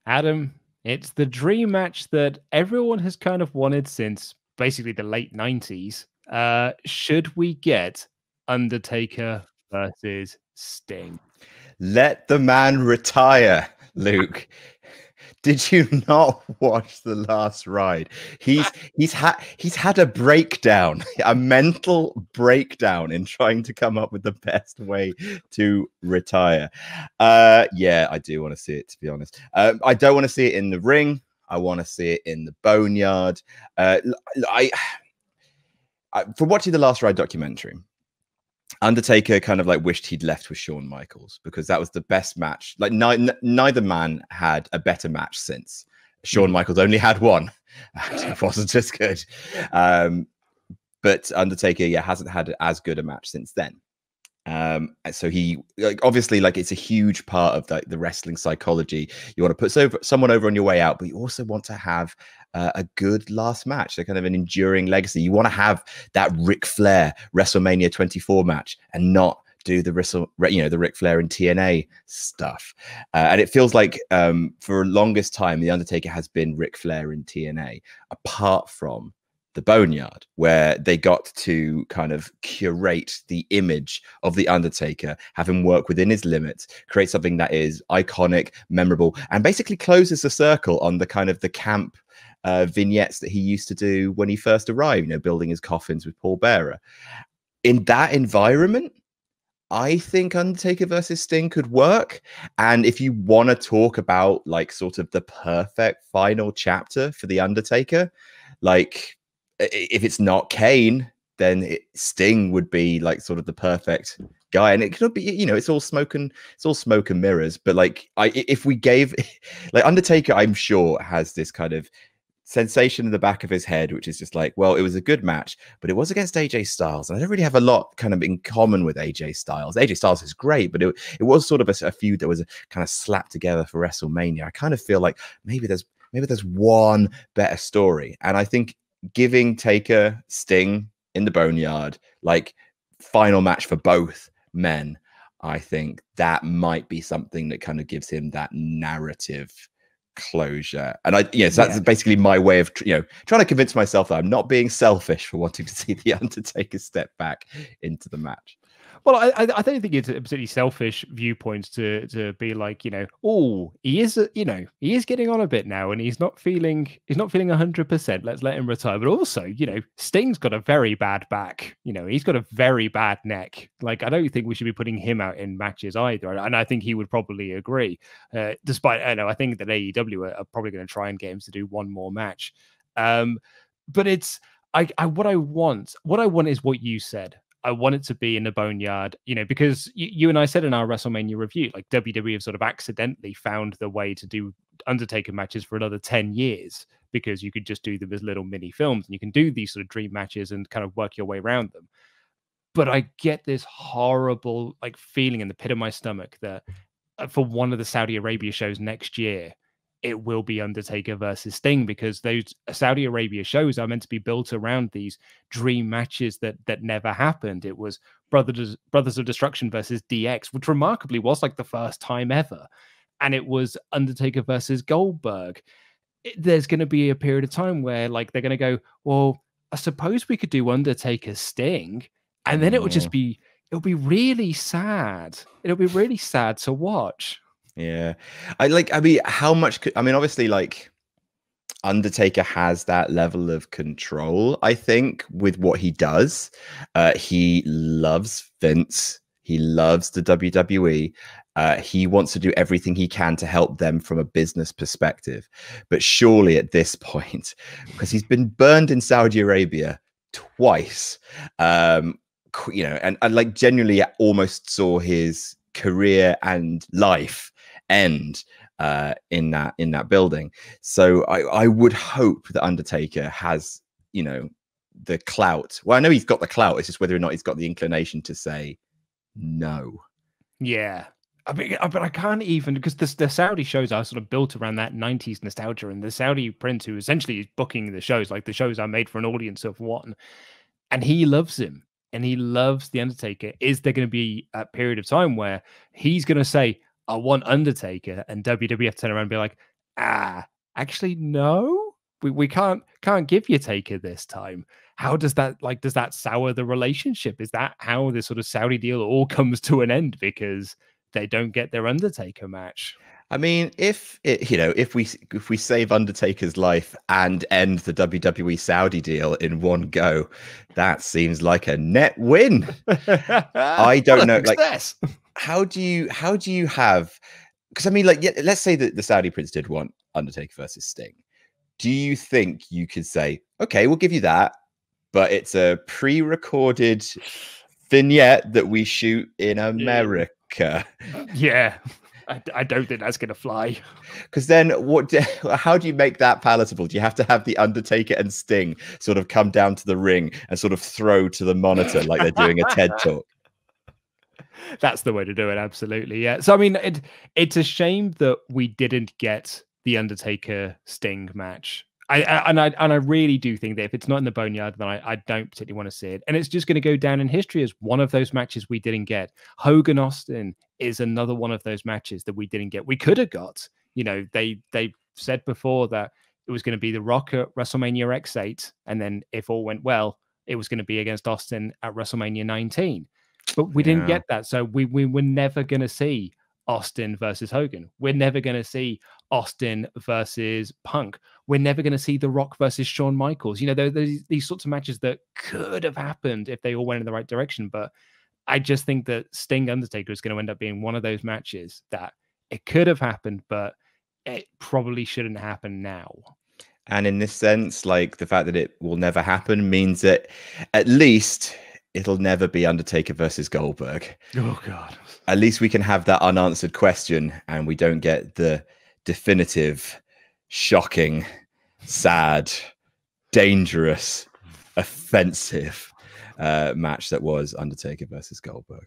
Adam, it's the dream match that everyone has kind of wanted since basically the late 90s. Should we get Undertaker versus Sting? Let the man retire, Luke. Did you not watch the last ride? He's had a breakdown, a mental breakdown in trying to come up with the best way to retire. Yeah, I do want to see it, to be honest. I don't want to see it in the ring. I want to see it in the boneyard. From watching the Last Ride documentary, Undertaker kind of like wished he'd left with Shawn Michaels because that was the best match. Like neither man had a better match since. Shawn Michaels only had one. It wasn't as good. But Undertaker, yeah, hasn't had as good a match since then. So he obviously, like, it's a huge part of the wrestling psychology. You want to put someone over on your way out, but you also want to have a good last match, a kind of an enduring legacy. You want to have that Ric Flair WrestleMania 24 match and not do the Ric Flair and TNA stuff. And it feels like for the longest time, the Undertaker has been Ric Flair and TNA, apart from the Boneyard, where they got to kind of curate the image of the Undertaker, have him work within his limits, create something that is iconic, memorable, and basically closes the circle on the kind of the camp vignettes that he used to do when he first arrived, building his coffins with Paul Bearer. In that environment, I think Undertaker versus Sting could work. And if you want to talk about like sort of the perfect final chapter for the Undertaker, like, if it's not Kane, then Sting would be like sort of the perfect guy. And it could be, it's all smoke and mirrors. But like, if we gave like Undertaker, I'm sure has this kind of sensation in the back of his head, which is just like, well, it was a good match, but it was against AJ Styles. And I don't really have a lot kind of in common with AJ Styles. AJ Styles is great, but it was sort of a feud that was kind of slapped together for WrestleMania. I kind of feel like maybe there's one better story. And I think giving Taker Sting in the Boneyard, like final match for both men, I think that might be something that kind of gives him that narrative closure. And that's basically my way of trying to convince myself that I'm not being selfish for wanting to see the Undertaker step back into the match. Well, I don't think it's a particularly selfish viewpoint to be like, he is getting on a bit now, and he's not feeling 100%. Let's let him retire. But also, Sting's got a very bad back. He's got a very bad neck. Like, I don't think we should be putting him out in matches either. And I think he would probably agree. Despite, I think that AEW are probably going to try and get him to do one more match. But it's what I want is what you said. I want it to be in the Boneyard, because you and I said in our WrestleMania review, like WWE have sort of accidentally found the way to do Undertaker matches for another 10 years, because you could just do them as little mini films and you can do these sort of dream matches and kind of work your way around them. But I get this horrible like feeling in the pit of my stomach that for one of the Saudi Arabia shows next year, it will be Undertaker versus Sting, because those Saudi Arabia shows are meant to be built around these dream matches that never happened. It was Brothers of Destruction versus DX, which remarkably was like the first time ever. And it was Undertaker versus Goldberg. There's going to be a period of time where like they're going to go, well, I suppose we could do Undertaker Sting. And then it'll be really sad. It'll be really sad to watch. Yeah. Obviously, like, Undertaker has that level of control, I think, with what he does. He loves Vince. He loves the WWE. He wants to do everything he can to help them from a business perspective. But surely at this point, because he's been burned in Saudi Arabia twice, and like genuinely almost saw his career and life end in that building. So I would hope that Undertaker has the clout. Well, I know he's got the clout. It's just whether or not he's got the inclination to say no. Yeah. But I can't even, because the Saudi shows are sort of built around that 90s nostalgia, and the Saudi prince who essentially is booking the shows, like the shows are made for an audience of one, and he loves him and he loves the Undertaker. Is there going to be a period of time where he's going to say, I want Undertaker, and WWF turn around and be like, actually, no, we can't give you Taker this time. How does that sour the relationship? Is that how this sort of Saudi deal all comes to an end because they don't get their Undertaker match? I mean, if we save Undertaker's life and end the WWE Saudi deal in one go, that seems like a net win. I don't know, like, how do you have? Because I mean, like, yeah, let's say that the Saudi prince did want Undertaker versus Sting. Do you think you could say, okay, we'll give you that, but it's a pre-recorded vignette that we shoot in America? Yeah. I don't think that's going to fly. Because then how do you make that palatable? Do you have to have the Undertaker and Sting sort of come down to the ring and sort of throw to the monitor like they're doing a TED talk? That's the way to do it. Absolutely. Yeah. So, I mean, it's a shame that we didn't get the Undertaker Sting match. I really do think that if it's not in the Boneyard, then I don't particularly want to see it. And it's just going to go down in history as one of those matches we didn't get. Hogan Austin is another one of those matches that we didn't get. We could have got, they said before that it was going to be The Rock at WrestleMania X8. And then if all went well, it was going to be against Austin at WrestleMania 19. But we didn't get that. So we were never going to see Austin versus Hogan. We're never going to see Austin versus Punk. We're never going to see The Rock versus Shawn Michaels. There's these sorts of matches that could have happened if they all went in the right direction. But I just think that Sting Undertaker is going to end up being one of those matches that it could have happened, but it probably shouldn't happen now. And in this sense, like, the fact that it will never happen means that at least it'll never be Undertaker versus Goldberg. Oh, God. At least we can have that unanswered question and we don't get the definitive, shocking, sad, dangerous, offensive match that was Undertaker versus Goldberg.